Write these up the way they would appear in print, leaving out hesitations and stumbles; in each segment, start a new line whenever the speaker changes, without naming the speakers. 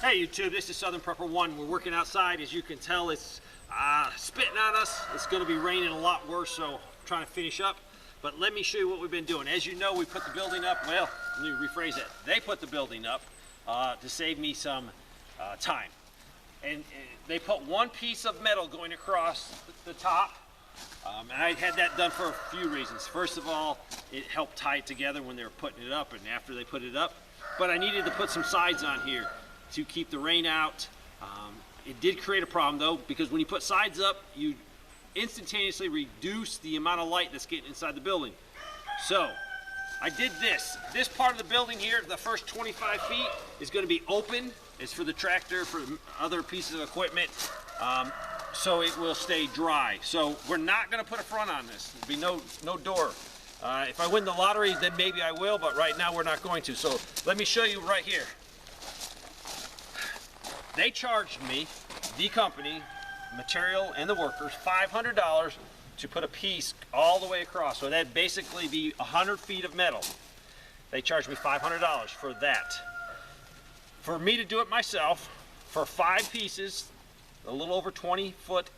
Hey YouTube, this is Southern Prepper 1. We're working outside. As you can tell, it's spitting on us. It's going to be raining a lot worse, so I'm trying to finish up. But let me show you what we've been doing. As you know, we put the building up. Well, let me rephrase it. They put the building up to save me some time. And they put one piece of metal going across the top. And I had that done for a few reasons. First of all, it helped tie it together when they were putting it up and after they put it up. But I needed to put some sides on here to keep the rain out. It did create a problem though, because when you put sides up, you instantaneously reduce the amount of light that's getting inside the building. So I did this. This part of the building here, the first 25 feet, is going to be open. It's for the tractor, for other pieces of equipment, so it will stay dry. So we're not going to put a front on this. There'll be no door. If I win the lottery, then maybe I will, but right now we're not going to. So let me show you right here. They charged me, the company, material and the workers, $500 to put a piece all the way across. So that'd basically be 100 feet of metal. They charged me $500 for that. For me to do it myself, for 5 pieces, a little over 20 foot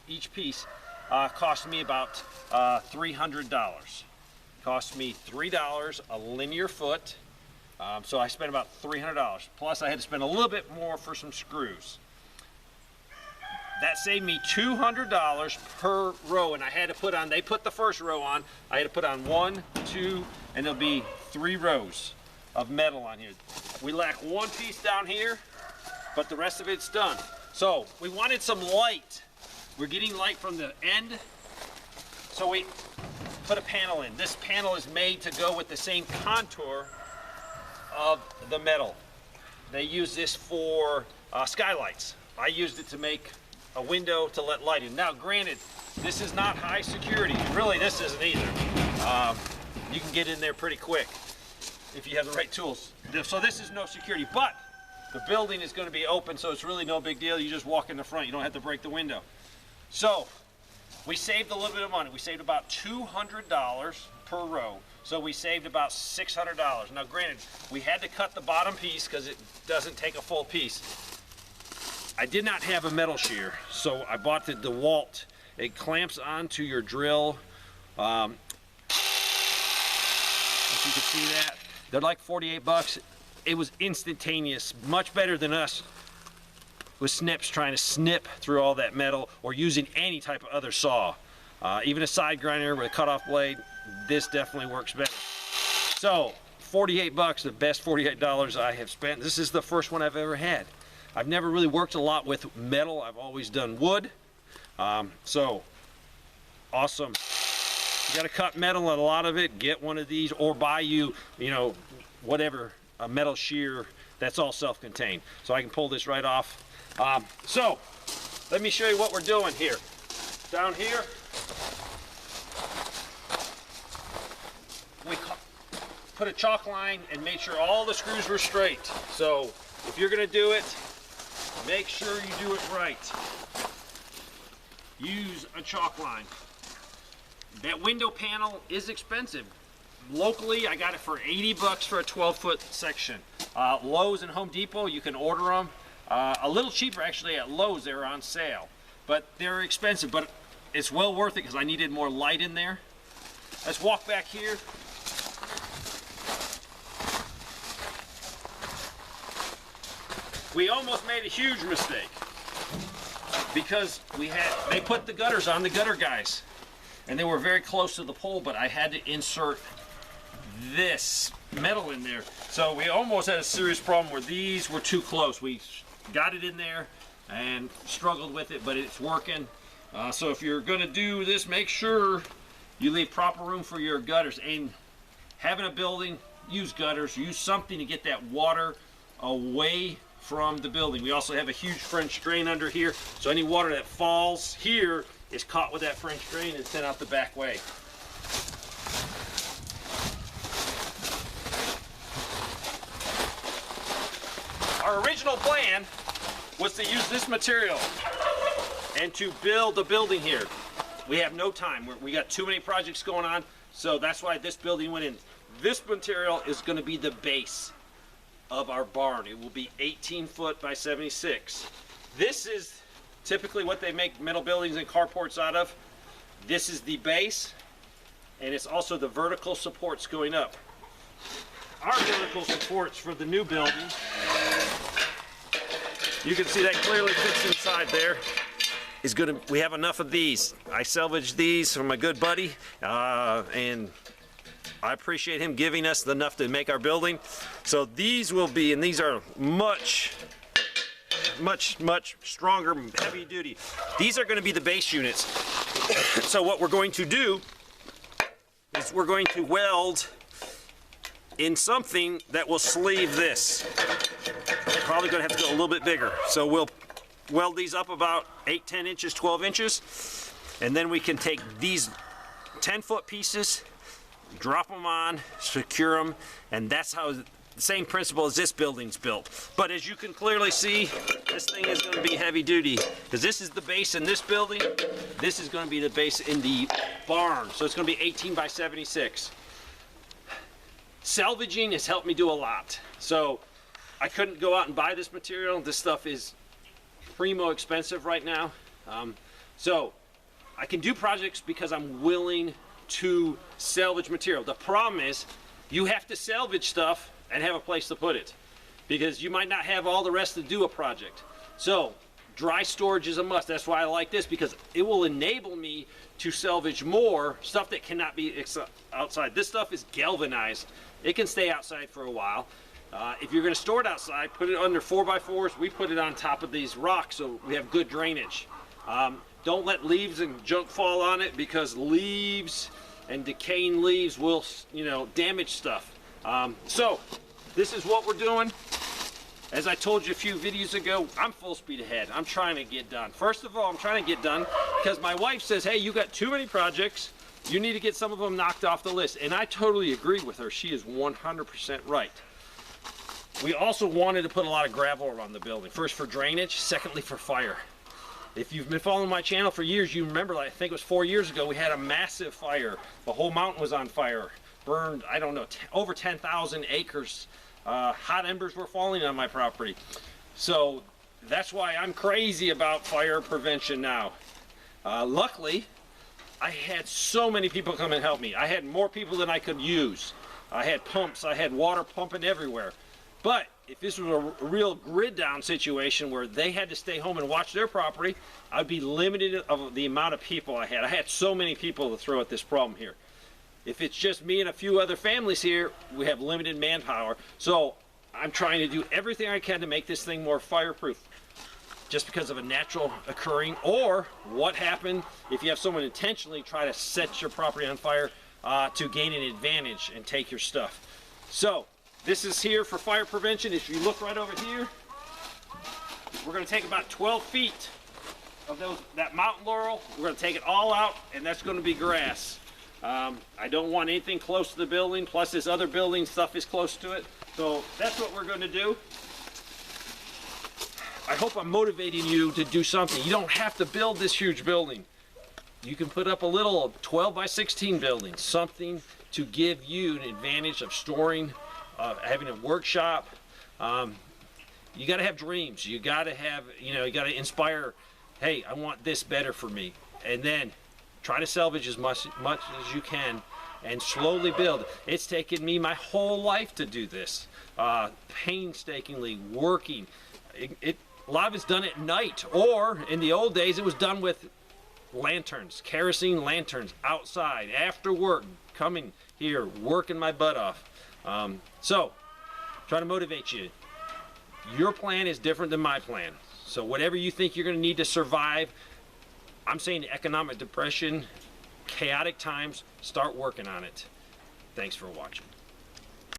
each piece, cost me about $300. Cost me $3 a linear foot. So I spent about $300. Plus I had to spend a little bit more for some screws. That saved me $200 per row, and I had to put on, they put the first row on, I had to put on 1, 2, and there'll be 3 rows of metal on here. We lack one piece down here, but the rest of it's done. So we wanted some light. We're getting light from the end, so we put a panel in. This panel is made to go with the same contour of the metal. They use this for skylights. I used it to make a window to let light in. Now granted, this is not high security. Really, this isn't either. You can get in there pretty quick if you have the right tools. So this is no security, but the building is going to be open, so it's really no big deal. You just walk in the front. You don't have to break the window. So we saved a little bit of money. We saved about $200 per row. So we saved about $600. Now granted, we had to cut the bottom piece because it doesn't take a full piece. I did not have a metal shear, so I bought the Dewalt. It clamps onto your drill. If you can see that, they're like 48 bucks. It was instantaneous, much better than us with snips trying to snip through all that metal or using any type of other saw. Even a side grinder with a cutoff blade, this definitely works better. So 48 bucks, the best $48 I have spent. This is the first one I've ever had. I've never really worked a lot with metal. I've always done wood. So awesome. You got to cut metal on a lot of it. Get one of these or buy you know, whatever, a metal shear. That's all self-contained. So I can pull this right off. So let me show you what we're doing here. Down here, we put a chalk line and made sure all the screws were straight. So if you're going to do it, make sure you do it right. Use a chalk line. That window panel is expensive. Locally, I got it for 80 bucks for a 12-foot section. Lowe's and Home Depot, you can order them. A little cheaper actually at Lowe's, they're on sale. But they're expensive, but it's well worth it because I needed more light in there. Let's walk back here. We almost made a huge mistake because they put the gutters on, the gutter guys, and they were very close to the pole, but I had to insert this metal in there. So we almost had a serious problem where these were too close. We got it in there and struggled with it, but it's working. So if you're gonna do this, make sure you leave proper room for your gutters. And having a building, use gutters, use something to get that water away from the building. We also have a huge French drain under here, so any water that falls here is caught with that French drain and sent out the back way. Our original plan was to use this material and to build a building here. We have no time. We got too many projects going on, so that's why this building went in. This material is going to be the base. of our barn. It will be 18 foot by 76. This is typically what they make metal buildings and carports out of. This is the base, and it's also the vertical supports going up. Our vertical supports for the new building, you can see that clearly fits inside there. We have enough of these. I salvaged these from my good buddy, and I appreciate him giving us enough to make our building. So these will be, and these are much stronger, heavy duty. These are going to be the base units. So what we're going to do is we're going to weld in something that will sleeve this. Probably going to have to go a little bit bigger. So we'll weld these up about 8, 10 inches, 12 inches, and then we can take these 10-foot pieces, drop them on, secure them, and that's how the same principle as this building's built. But as you can clearly see, this thing is going to be heavy duty, because this is the base in this building. This is going to be the base in the barn, so it's going to be 18 by 76. Salvaging has helped me do a lot. So I couldn't go out and buy this material. This stuff is primo expensive right now. So I can do projects because I'm willing to salvage material. The problem is you have to salvage stuff and have a place to put it, because you might not have all the rest to do a project. So dry storage is a must. That's why I like this, because it will enable me to salvage more stuff that cannot be outside. This stuff is galvanized. It can stay outside for a while. If you're going to store it outside, put it under 4x4s. We put it on top of these rocks so we have good drainage. Don't let leaves and junk fall on it, because leaves and decaying leaves will, damage stuff. So this is what we're doing. As I told you a few videos ago, I'm full speed ahead. I'm trying to get done. First of all, I'm trying to get done because my wife says, hey, you got too many projects. You need to get some of them knocked off the list. And I totally agree with her. She is 100% right. We also wanted to put a lot of gravel around the building. First for drainage, secondly for fire. If you've been following my channel for years, you remember, I think it was 4 years ago, we had a massive fire. The whole mountain was on fire. Burned, I don't know, over 10,000 acres. Hot embers were falling on my property. So that's why I'm crazy about fire prevention now. Luckily, I had so many people come and help me. I had more people than I could use. I had pumps, I had water pumping everywhere. But if this was a real grid down situation where they had to stay home and watch their property, I'd be limited of the amount of people I had. I had so many people to throw at this problem here. If it's just me and a few other families here, we have limited manpower. So I'm trying to do everything I can to make this thing more fireproof, just because of a natural occurring, or what happened if you have someone intentionally try to set your property on fire to gain an advantage and take your stuff. So this is here for fire prevention. If you look right over here, we're going to take about 12 feet of that mountain laurel. We're going to take it all out, and that's going to be grass. I don't want anything close to the building, plus this other building stuff is close to it. So that's what we're going to do. I hope I'm motivating you to do something. You don't have to build this huge building. You can put up a little 12 by 16 building, something to give you an advantage of storing, having a workshop. You got to have dreams. You got to have, you got to inspire, hey, I want this better for me. And then try to salvage as much as you can and slowly build. It's taken me my whole life to do this, painstakingly working. A lot of it's done at night, or in the old days it was done with lanterns, kerosene lanterns outside after work, coming here, working my butt off. So, trying to motivate you. Your plan is different than my plan. So whatever you think you're going to need to survive, I'm saying economic depression, chaotic times, start working on it. Thanks for watching.